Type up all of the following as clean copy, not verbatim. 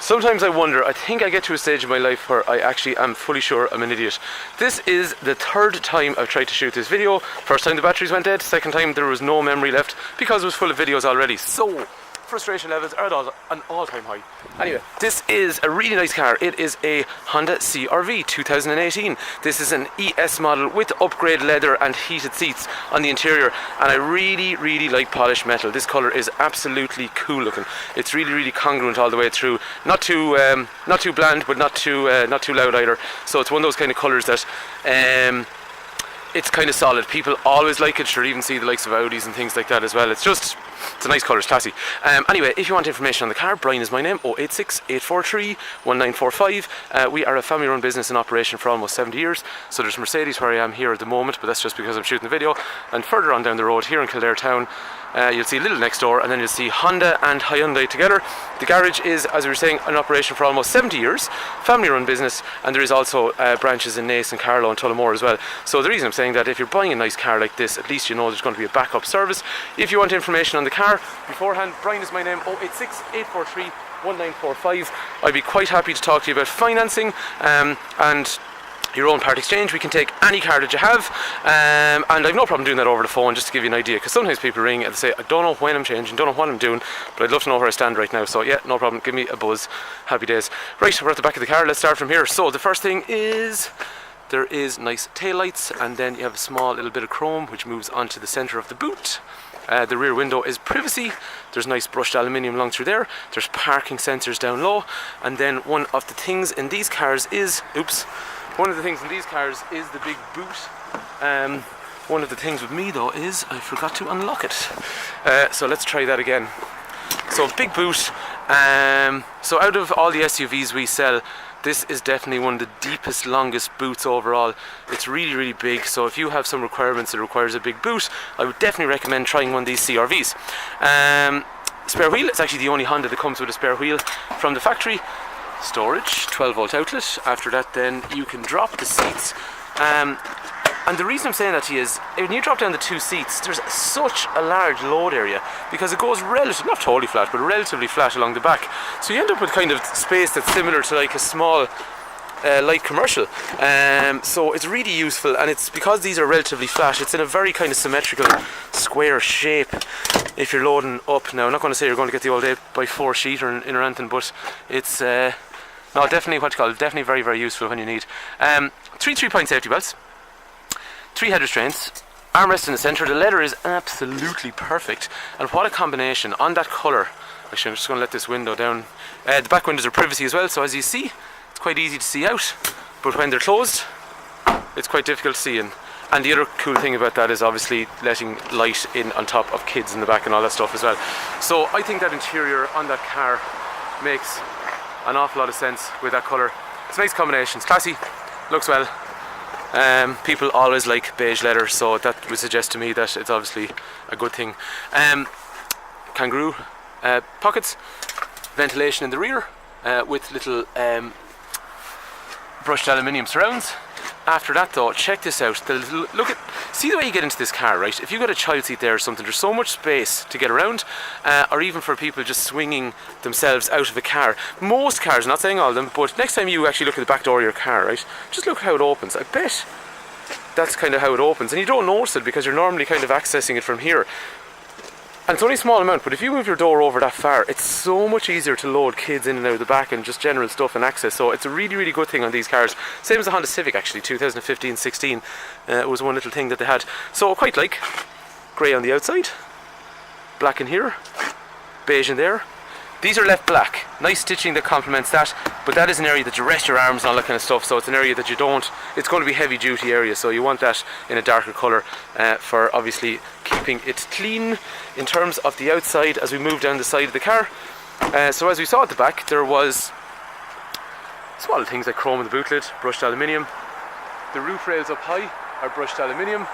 Sometimes I wonder, I think I get to a stage in my life where I actually am fully sure I'm an idiot. This is the third time I've tried to shoot this video. First time the batteries went dead, second time there was no memory left because it was full of videos already. So, frustration levels are at an all-time high. Anyway, this is a really nice car. It is a Honda CRV 2018. This is an ES model with upgrade leather and heated seats on the interior, and I really like polished metal. This colour is absolutely cool looking. It's really congruent all the way through. Not too bland, but not too loud either. So it's one of those kind of colours that it's kind of solid. People always like it. Sure, even see the likes of Audis and things like that as well. It's a nice colour, it's classy. Anyway, if you want information on the car, Brian is my name, 086 843 1945. We are a family run business in operation for almost 70 years. So there's Mercedes where I am here at the moment, but that's just because I'm shooting the video. And further on down the road here in Kildare town, you'll see Little next door, and then you'll see Honda and Hyundai together. The garage is, as we were saying, in operation for almost 70 years, family run business, and there is also branches in Naas and Carlow and Tullamore as well. So the reason I'm saying that, if you're buying a nice car like this, at least you know there's going to be a backup service. If you want information on the car beforehand, Brian is my name, 086 843 1945. I'd be quite happy to talk to you about financing and your own part exchange. We can take any car that you have, and I've no problem doing that over the phone, just to give you an idea, because sometimes people ring and they say, I don't know when I'm changing, don't know what I'm doing, but I'd love to know where I stand right now. So yeah, no problem, give me a buzz. Happy days. Right, we're at the back of the car. Let's start from here. So the first thing is, there is nice tail lights, and then you have a small little bit of chrome which moves onto the centre of the boot. The rear window is privacy. There's nice brushed aluminium along through there. There's parking sensors down low, and then one of the things in these cars is the big boot. One of the things with me though is I forgot to unlock it. So let's try that again. So big boot. So out of all the SUVs we sell, this is definitely one of the deepest, longest boots overall. It's really big, so if you have some requirements that requires a big boot, I would definitely recommend trying one of these CRVs. Spare wheel, it's actually the only Honda that comes with a spare wheel from the factory. Storage, 12 volt outlet. After that then you can drop the seats. And the reason I'm saying that to you is, when you drop down the two seats, there's such a large load area, because it goes relatively, not totally flat, but relatively flat along the back. So you end up with kind of space that's similar to like a small light commercial. So it's really useful, and it's because these are relatively flat, it's in a very kind of symmetrical square shape if you're loading up. Now, I'm not going to say you're going to get the old 8x4 sheet or anything, but it's no, definitely definitely very useful when you need. 3-point safety belts. 3 head restraints, armrest in the centre. The leather is absolutely perfect, and what a combination on that colour. Actually, I'm just going to let this window down. The back windows are privacy as well, so as you see, it's quite easy to see out, but when they're closed, it's quite difficult to see in. And the other cool thing about that is obviously letting light in on top of kids in the back and all that stuff as well. So I think that interior on that car makes an awful lot of sense with that colour. It's a nice combination, it's classy, looks well. People always like beige leather, so that would suggest to me that it's obviously a good thing. Kangaroo pockets, ventilation in the rear with little brushed aluminium surrounds. After that though, check this out. See the way you get into this car, right? If you've got a child seat there or something, there's so much space to get around, or even for people just swinging themselves out of a car. Most cars, not saying all of them, but next time you actually look at the back door of your car, right, just look how it opens. I bet that's kind of how it opens, and you don't notice it because you're normally kind of accessing it from here. And it's only a small amount, but if you move your door over that far, it's so much easier to load kids in and out of the back and just general stuff and access. So it's a really good thing on these cars. Same as the Honda Civic actually, 2015-16 was one little thing that they had. So I quite like grey on the outside, black in here, beige in there. These are left black. Nice stitching that complements that, but that is an area that you rest your arms and all that kind of stuff, so it's an area that you don't, it's going to be heavy duty area, so you want that in a darker colour for obviously keeping it clean. In terms of the outside, as we move down the side of the car, so as we saw at the back, there was small things like chrome in the boot lid, brushed aluminium. The roof rails up high are brushed aluminium.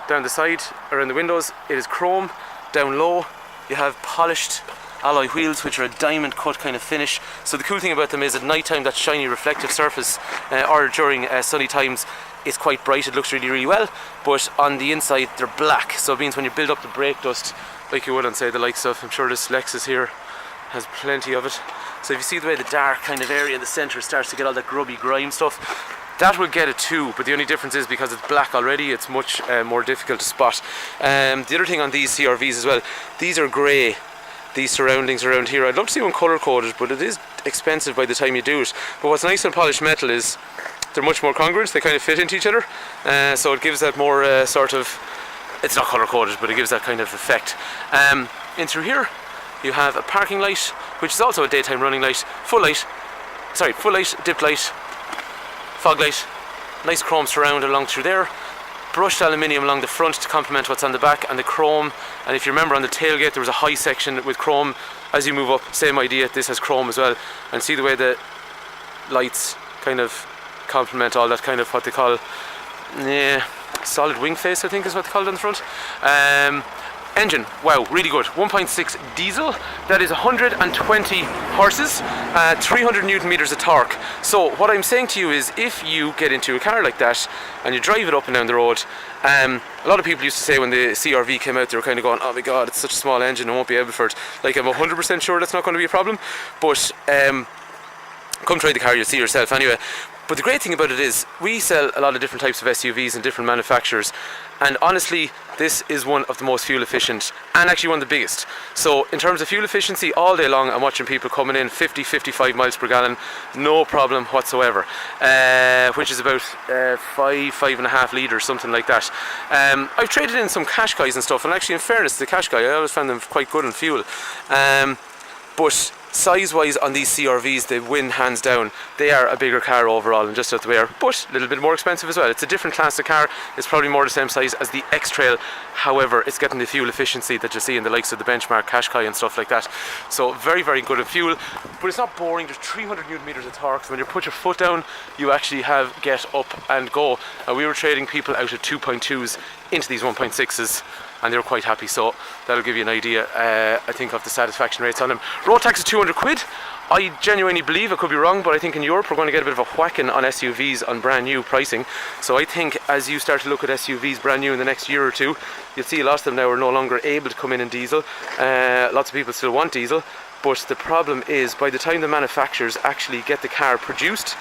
Down the side, around the windows, it is chrome. Down low, you have polished alloy wheels, which are a diamond cut kind of finish. So the cool thing about them is at night time, that shiny reflective surface, or during sunny times, is quite bright. It looks really well, but on the inside they're black, so it means when you build up the brake dust like you would on, say, the likes of, I'm sure this Lexus here has plenty of it. So if you see the way the dark kind of area in the centre starts to get all that grubby grime stuff, that will get it too, but the only difference is because it's black already, it's much more difficult to spot. The other thing on these CRVs as well, these are grey, these surroundings around here. I'd love to see one colour coded, but it is expensive by the time you do it. But what's nice on polished metal is they're much more congruent, they kind of fit into each other, so it gives that more sort of, it's not colour coded, but it gives that kind of effect. In through here you have a parking light, which is also a daytime running light, full light, dip light, fog light, nice chrome surround along through there, brushed aluminium along the front to complement what's on the back, and the chrome, and if you remember on the tailgate there was a high section with chrome. As you move up, same idea, this has chrome as well, and see the way the lights kind of complement all that kind of what they call solid wing face, I think is what they call it on the front. Engine, wow, really good. 1.6 diesel, that is 120 horses, 300 newton meters of torque. So what I'm saying to you is, if you get into a car like that and you drive it up and down the road, a lot of people used to say when the CRV came out, they were kind of going, oh my god, it's such a small engine, I won't be able for it. Like, I'm 100% sure that's not going to be a problem, but come try the car, you'll see yourself anyway. But the great thing about it is, we sell a lot of different types of SUVs and different manufacturers, and honestly, this is one of the most fuel efficient, and actually one of the biggest. So in terms of fuel efficiency, all day long I'm watching people coming in 50-55 miles per gallon, no problem whatsoever, which is about 5.5 litres, something like that. I've traded in some Qashqais and stuff, and actually in fairness to the Qashqai, I always found them quite good on fuel. But size-wise on these CRVs, they win hands down. They are a bigger car overall and just out the way, but a little bit more expensive as well. It's a different class of car. It's probably more the same size as the X-Trail. However, it's getting the fuel efficiency that you see in the likes of the benchmark Qashqai and stuff like that. So very, very good at fuel, but it's not boring. There's 300 newton meters of torque. So when you put your foot down, you actually have get up and go. We were trading people out of 2.2s into these 1.6s, and they were quite happy, so that'll give you an idea, I think, of the satisfaction rates on them. Road tax is 200 quid. I genuinely believe, I could be wrong, but I think in Europe we're going to get a bit of a whacking on SUVs on brand new pricing. So I think as you start to look at SUVs brand new in the next year or two, you'll see a lot of them now are no longer able to come in diesel. Lots of people still want diesel, but the problem is, by the time the manufacturers actually get the car produced,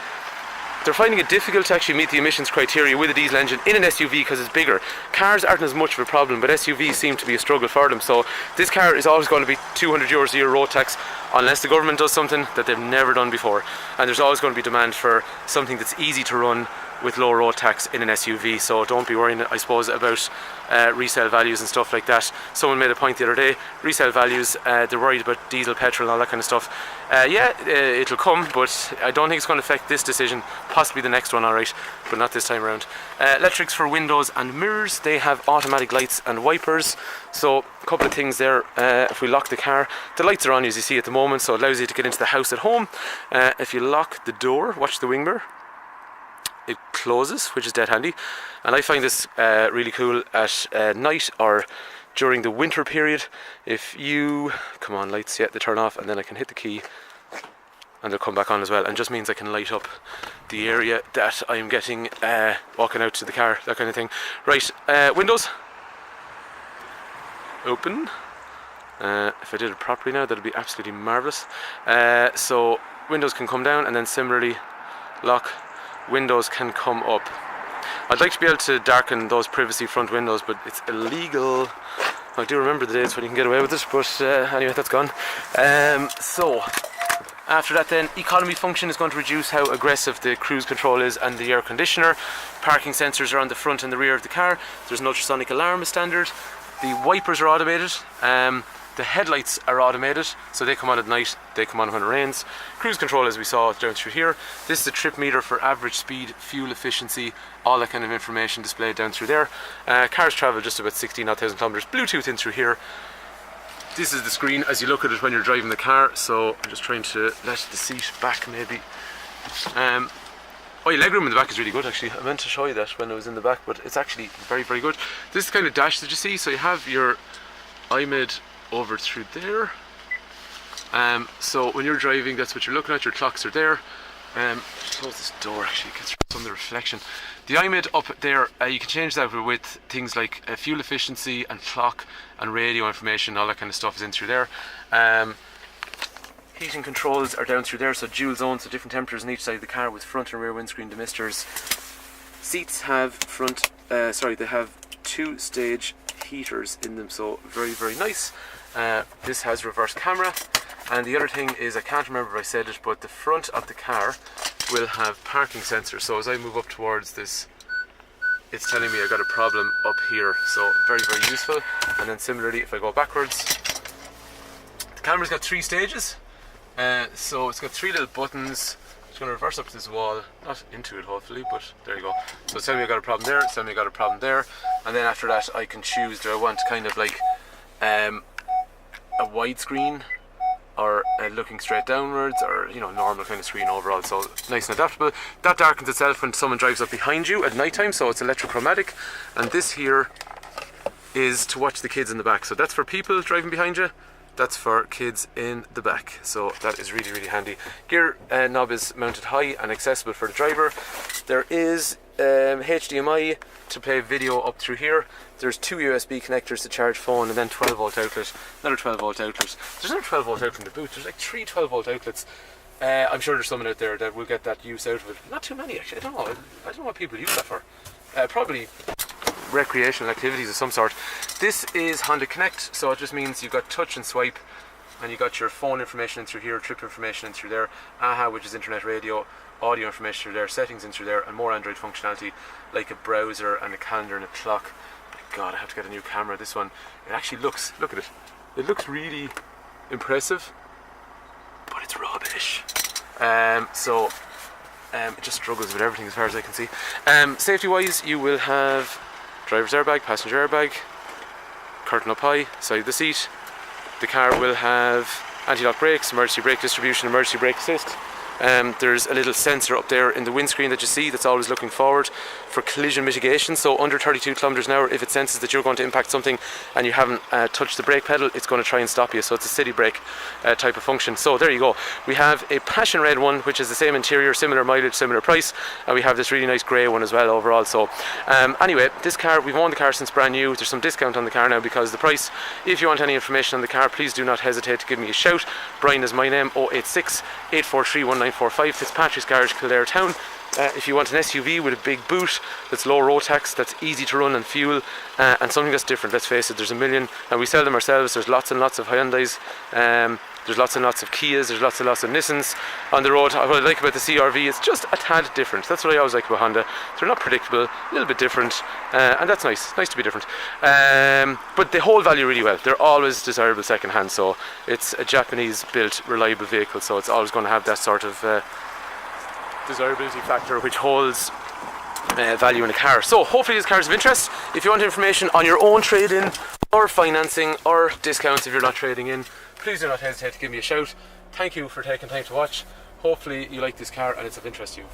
they're finding it difficult to actually meet the emissions criteria with a diesel engine in an SUV because it's bigger. Cars aren't as much of a problem, but SUVs seem to be a struggle for them. So this car is always going to be €200 a year road tax, unless the government does something that they've never done before. And there's always going to be demand for something that's easy to run with low road tax in an SUV, so don't be worrying, I suppose, about resale values and stuff like that. Someone made a point the other day, resale values, they're worried about diesel, petrol and all that kind of stuff. It'll come, but I don't think it's going to affect this decision, possibly the next one, alright, but not this time around. Electrics for windows and mirrors, they have automatic lights and wipers. So a couple of things there. If we lock the car, the lights are on as you see at the moment, so it allows you to get into the house at home. If you lock the door, watch the wing mirror, it closes, which is dead handy, and I find this really cool at night or during the winter period. If you, come on lights, yeah, they turn off, and then I can hit the key and they'll come back on as well, and just means I can light up the area that I'm getting walking out to the car, that kind of thing. Right, windows open. If I did it properly now, that'd be absolutely marvellous. So windows can come down, and then similarly lock, windows can come up. I'd like to be able to darken those privacy front windows, but it's illegal. I do remember the days when you can get away with it, but anyway, that's gone. So after that then, economy function is going to reduce how aggressive the cruise control is and the air conditioner. Parking sensors are on the front and the rear of the car. There's an ultrasonic alarm as standard. The wipers are automated. The headlights are automated, so they come on at night, they come on when it rains. Cruise control, as we saw down through here. This is a trip meter for average speed, fuel efficiency, all that kind of information displayed down through there. Cars travel just about 16,000 kilometers. Bluetooth in through here. This is the screen as you look at it when you're driving the car, so I'm just trying to let the seat back maybe. Oh, your legroom in the back is really good actually. I meant to show you that when I was in the back, but it's actually very, very good. This kind of dash that you see, so you have your iMid over through there. So when you're driving, that's what you're looking at. Your clocks are there. Close this door actually, it gets some of the reflection. The iMid up there, you can change that with things like fuel efficiency and clock and radio information. All that kind of stuff is in through there. Heating controls are down through there, so dual zone, so different temperatures on each side of the car with front and rear windscreen demisters. Seats have they have 2-stage heaters in them, so very, very nice. This has reverse camera, and the other thing is, I can't remember if I said it, but the front of the car will have parking sensors, so as I move up towards this, it's telling me I got a problem up here, so very, very useful. And then similarly, if I go backwards, the camera's got 3 stages, so it's got 3 little buttons. It's going to reverse up to this wall, not into it hopefully, but there you go. So it's telling me I got a problem there, it's telling me I got a problem there, and then after that I can choose, do I want kind of like a widescreen, or looking straight downwards, or normal kind of screen overall. So nice and adaptable. That darkens itself when someone drives up behind you at night time, so it's electrochromatic. And this here is to watch the kids in the back, so that's for people driving behind you, that's for kids in the back, so that is really, really handy. Gear knob is mounted high and accessible for the driver. There is HDMI to play video up through here. There's 2 USB connectors to charge phone, and then 12 volt outlet, another 12 volt outlet. There's another 12 volt outlet in the boot. There's like 3 12 volt outlets. I'm sure there's someone out there that will get that use out of it. Not too many actually, I don't know what people use that for. Probably recreational activities of some sort. This is Honda Connect, so it just means you've got touch and swipe, and you got your phone information in through here, trip information in through there, AHA, which is internet radio, audio information through there, settings in through there, and more Android functionality like a browser and a calendar and a clock. My God, I have to get a new camera. This one, it actually looks, look at it, it looks really impressive, but it's rubbish. It just struggles with everything as far as I can see. Safety wise, you will have driver's airbag, passenger airbag, curtain up high, side of the seat. The car will have anti-lock brakes, emergency brake distribution, emergency brake assist. There's a little sensor up there in the windscreen that you see that's always looking forward for collision mitigation. So under 32 kilometers an hour, if it senses that you're going to impact something and you haven't touched the brake pedal, it's going to try and stop you. So it's a city brake type of function. So there you go. We have a passion red one, which is the same interior, similar mileage, similar price, and we have this really nice grey one as well overall. So anyway, this car, we've owned the car since brand new. There's some discount on the car now because of the price. If you want any information on the car, please do not hesitate to give me a shout. Brian is my name, 086 843 1945, Fitzpatrick's Garage, Kildare Town. If you want an SUV with a big boot that's low road tax, that's easy to run and fuel, and something that's different, let's face it, there's a million, and we sell them ourselves. There's lots and lots of Hyundais, there's lots and lots of Kias, there's lots and lots of Nissans on the road. What I like about the CRV is just a tad different. That's what I always like about Honda. They're not predictable, a little bit different, and that's nice to be different. But they hold value really well. They're always desirable second hand, so it's a Japanese built reliable vehicle, so it's always going to have that sort of desirability factor which holds value in a car. So hopefully this car is of interest. If you want information on your own trade-in or financing or discounts if you're not trading in, please do not hesitate to give me a shout. Thank you for taking time to watch. Hopefully you like this car and it's of interest to you.